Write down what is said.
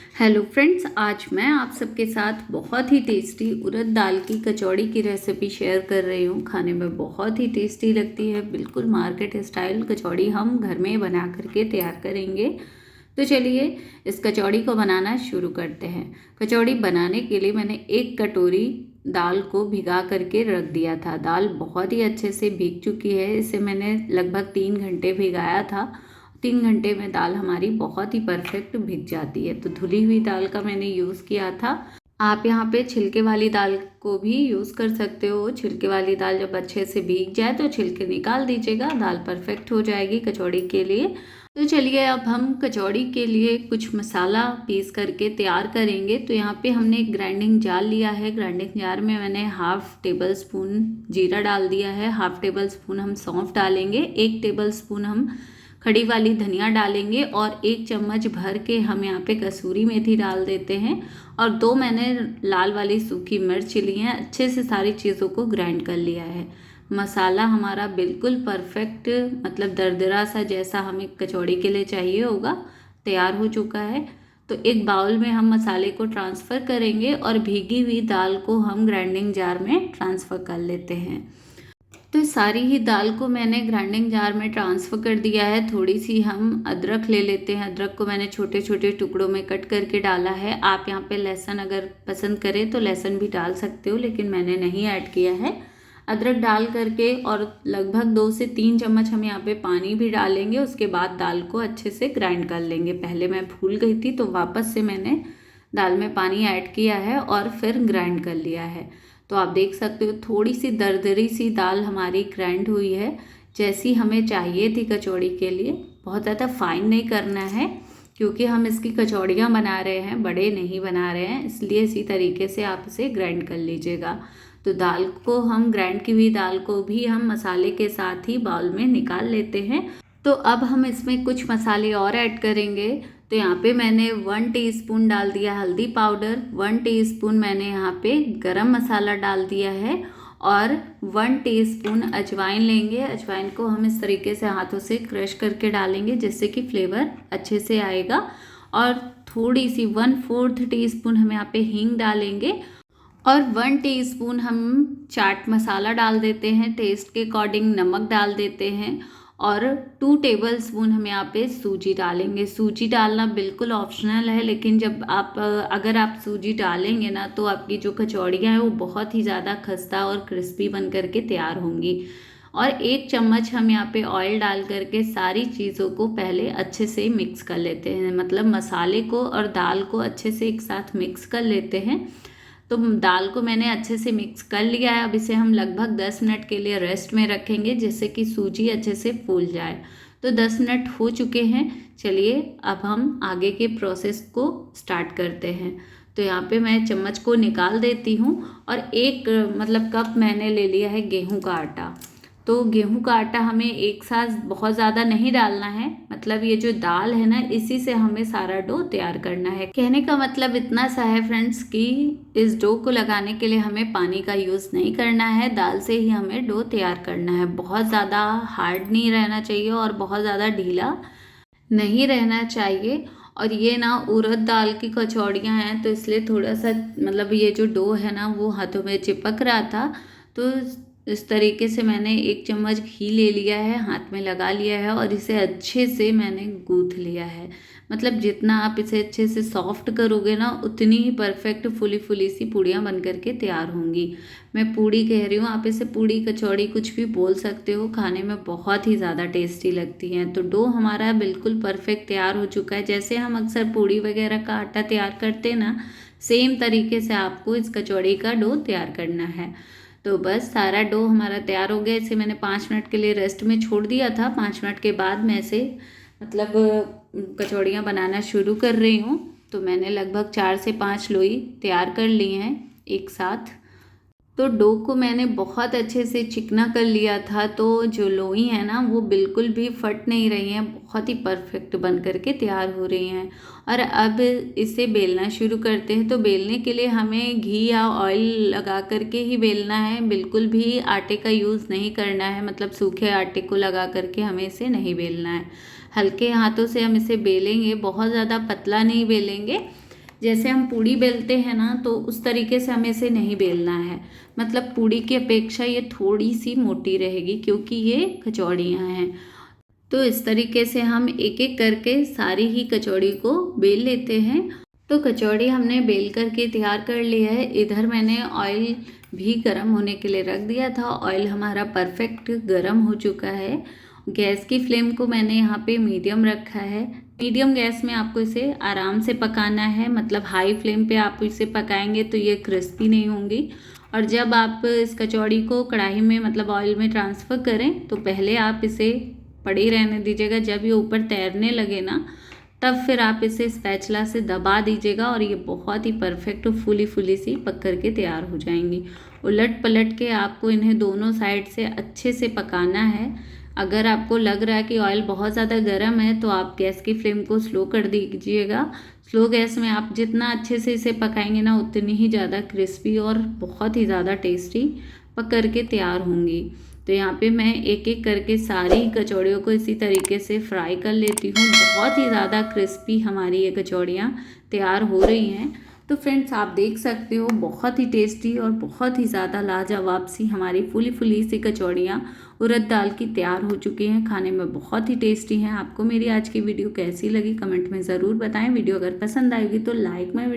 Hello friends, आज मैं आप सबके साथ बहुत ही टेस्टी उड़द दाल की कचौड़ी की रेसिपी शेयर कर रही हूँ। खाने में बहुत ही टेस्टी लगती है, बिल्कुल मार्केट स्टाइल कचौड़ी हम घर में बना करके तैयार करेंगे। तो चलिए इस कचौड़ी को बनाना शुरू करते हैं। कचौड़ी बनाने के लिए मैंने 1 कटोरी दाल को भिगा करके रख दिया था। दाल बहुत ही अच्छे से भीग चुकी है, इसे मैंने लगभग 3 घंटे भिगाया था। 3 घंटे में दाल हमारी बहुत ही परफेक्ट भीग जाती है। तो धुली हुई दाल का मैंने यूज़ किया था। आप यहाँ पे छिलके वाली दाल को भी यूज़ कर सकते हो। छिलके वाली दाल जब अच्छे से भीग जाए तो छिलके निकाल दीजिएगा, दाल परफेक्ट हो जाएगी कचौड़ी के लिए। तो चलिए अब हम कचौड़ी के लिए कुछ मसाला पीस करके तैयार करेंगे। तो यहाँ पे हमने एक ग्राइंडिंग जार लिया है। ग्राइंडिंग जार में मैंने 1/2 टेबल स्पून जीरा डाल दिया है, 1/2 टेबल स्पून हम सौंफ डालेंगे, 1 टेबल स्पून हम खड़ी वाली धनिया डालेंगे और 1 चम्मच भर के हम यहाँ पे कसूरी मेथी डाल देते हैं। और 2 मैंने लाल वाली सूखी मिर्च ली हैं। अच्छे से सारी चीज़ों को ग्राइंड कर लिया है। मसाला हमारा बिल्कुल परफेक्ट, मतलब दरदरा सा जैसा हमें कचौड़ी के लिए चाहिए होगा, तैयार हो चुका है। तो एक बाउल में हम मसाले को ट्रांसफ़र करेंगे और भीगी हुई दाल को हम ग्राइंडिंग जार में ट्रांसफ़र कर लेते हैं। तो सारी ही दाल को मैंने ग्राइंडिंग जार में ट्रांसफ़र कर दिया है। थोड़ी सी हम अदरक ले लेते हैं। अदरक को मैंने छोटे छोटे टुकड़ों में कट करके डाला है। आप यहाँ पे लहसुन अगर पसंद करें तो लहसुन भी डाल सकते हो, लेकिन मैंने नहीं ऐड किया है। अदरक डाल करके और लगभग 2 से 3 चम्मच हम यहाँ पे पानी भी डालेंगे। उसके बाद दाल को अच्छे से ग्राइंड कर लेंगे। पहले मैं भूल गई थी तो वापस से मैंने दाल में पानी ऐड किया है और फिर ग्राइंड कर लिया है। तो आप देख सकते हो थोड़ी सी दरदरी सी दाल हमारी ग्राइंड हुई है, जैसी हमें चाहिए थी कचौड़ी के लिए। बहुत ज़्यादा फाइन नहीं करना है क्योंकि हम इसकी कचौड़ियाँ बना रहे हैं, बड़े नहीं बना रहे हैं, इसलिए इसी तरीके से आप इसे ग्राइंड कर लीजिएगा। तो दाल को हम ग्राइंड की हुई दाल को भी हम मसाले के साथ ही बाउल में निकाल लेते हैं। तो अब हम इसमें कुछ मसाले और ऐड करेंगे। तो यहाँ पे मैंने 1 टीस्पून डाल दिया हल्दी पाउडर, 1 टीस्पून मैंने यहाँ पे गरम मसाला डाल दिया है और 1 टीस्पून अजवाइन लेंगे। अजवाइन को हम इस तरीके से हाथों से क्रश करके डालेंगे जिससे कि फ्लेवर अच्छे से आएगा। और थोड़ी सी 1/4 टीस्पून हम यहाँ पे हींग डालेंगे और 1 टीस्पून हम चाट मसाला डाल देते हैं। टेस्ट के अकॉर्डिंग नमक डाल देते हैं और 2 टेबल स्पून हम यहाँ पे सूजी डालेंगे। सूजी डालना बिल्कुल ऑप्शनल है, लेकिन जब आप अगर आप सूजी डालेंगे ना तो आपकी जो कचौड़ियाँ हैं वो बहुत ही ज़्यादा खस्ता और क्रिस्पी बन करके तैयार होंगी। और 1 चम्मच हम यहाँ पे ऑयल डाल करके सारी चीज़ों को पहले अच्छे से मिक्स कर लेते हैं। मतलब मसाले को और दाल को अच्छे से एक साथ मिक्स कर लेते हैं। तो दाल को मैंने अच्छे से मिक्स कर लिया है। अब इसे हम लगभग 10 मिनट के लिए रेस्ट में रखेंगे जिससे कि सूजी अच्छे से फूल जाए। तो 10 मिनट हो चुके हैं। चलिए अब हम आगे के प्रोसेस को स्टार्ट करते हैं। तो यहाँ पे मैं चम्मच को निकाल देती हूँ और एक मतलब कप मैंने ले लिया है गेहूं का आटा। तो गेहूं का आटा हमें एक साथ बहुत ज़्यादा नहीं डालना है, मतलब ये जो दाल है ना इसी से हमें सारा डो तैयार करना है। कहने का मतलब इतना सा है फ्रेंड्स कि इस डो को लगाने के लिए हमें पानी का यूज़ नहीं करना है, दाल से ही हमें डो तैयार करना है। बहुत ज़्यादा हार्ड नहीं रहना चाहिए और बहुत ज़्यादा ढीला नहीं रहना चाहिए। और ये ना उड़द दाल की कचौड़ियाँ हैं तो इसलिए थोड़ा सा मतलब ये जो डो है ना वो हाथों में चिपक रहा था। तो इस तरीके से मैंने 1 चम्मच घी ले लिया है, हाथ में लगा लिया है और इसे अच्छे से मैंने गूँथ लिया है। मतलब जितना आप इसे अच्छे से सॉफ्ट करोगे ना उतनी ही परफेक्ट फुली फुली सी पूड़ियाँ बन करके तैयार होंगी। मैं पूड़ी कह रही हूँ, आप इसे पूड़ी कचौड़ी कुछ भी बोल सकते हो। खाने में बहुत ही ज़्यादा टेस्टी लगती हैं। तो डो हमारा बिल्कुल परफेक्ट तैयार हो चुका है। जैसे हम अक्सर पूड़ी वगैरह का आटा तैयार करते हैं ना, सेम तरीके से आपको इस कचौड़ी का डो तैयार करना है। तो बस सारा डो हमारा तैयार हो गया। इसे मैंने 5 मिनट के लिए रेस्ट में छोड़ दिया था। 5 मिनट के बाद मैं इसे मतलब कचौड़ियाँ बनाना शुरू कर रही हूँ। तो मैंने लगभग 4 से 5 लोई तैयार कर ली हैं एक साथ। तो डो को मैंने बहुत अच्छे से चिकना कर लिया था, तो जो लोई है ना वो बिल्कुल भी फट नहीं रही हैं, बहुत ही परफेक्ट बन करके तैयार हो रही हैं। और अब इसे बेलना शुरू करते हैं। तो बेलने के लिए हमें घी या ऑयल लगा करके ही बेलना है, बिल्कुल भी आटे का यूज़ नहीं करना है। मतलब सूखे आटे को लगा करके हमें इसे नहीं बेलना है। हल्के हाथों से हम इसे बेलेंगे, बहुत ज़्यादा पतला नहीं बेलेंगे। जैसे हम पूड़ी बेलते हैं ना, तो उस तरीके से हमें इसे नहीं बेलना है। मतलब पूड़ी की अपेक्षा ये थोड़ी सी मोटी रहेगी क्योंकि ये कचौड़ियाँ हैं। तो इस तरीके से हम एक एक करके सारी ही कचौड़ी को बेल लेते हैं। तो कचौड़ी हमने बेल करके तैयार कर लिया है। इधर मैंने ऑयल भी गर्म होने के लिए रख दिया था। ऑयल हमारा परफेक्ट गर्म हो चुका है। गैस की फ्लेम को मैंने यहाँ पे मीडियम रखा है। मीडियम गैस में आपको इसे आराम से पकाना है। मतलब हाई फ्लेम पे आप इसे पकाएंगे तो ये क्रिस्पी नहीं होंगी। और जब आप इस कचौड़ी को कढ़ाई में मतलब ऑयल में ट्रांसफ़र करें तो पहले आप इसे पड़े ही रहने दीजिएगा। जब ये ऊपर तैरने लगे ना, तब फिर आप इसे स्पैचुला से दबा दीजिएगा और ये बहुत ही परफेक्ट फूली फूली सी पक करके तैयार हो जाएंगी। उलट पलट के आपको इन्हें दोनों साइड से अच्छे से पकाना है। अगर आपको लग रहा है कि ऑयल बहुत ज़्यादा गर्म है तो आप गैस की फ्लेम को स्लो कर दीजिएगा। स्लो गैस में आप जितना अच्छे से इसे पकाएंगे ना, उतनी ही ज़्यादा क्रिस्पी और बहुत ही ज़्यादा टेस्टी पक करके तैयार होंगी। तो यहाँ पे मैं एक एक करके सारी कचौड़ियों को इसी तरीके से फ्राई कर लेती हूँ। बहुत ही ज़्यादा क्रिस्पी हमारी ये कचौड़ियाँ तैयार हो रही हैं। तो फ्रेंड्स, आप देख सकते हो बहुत ही टेस्टी और बहुत ही ज़्यादा लाजवाब सी हमारी फूली फूली सी कचौड़ियाँ उड़द दाल की तैयार हो चुकी हैं। खाने में बहुत ही टेस्टी हैं। आपको मेरी आज की वीडियो कैसी लगी कमेंट में ज़रूर बताएं। वीडियो अगर पसंद आएगी तो लाइक में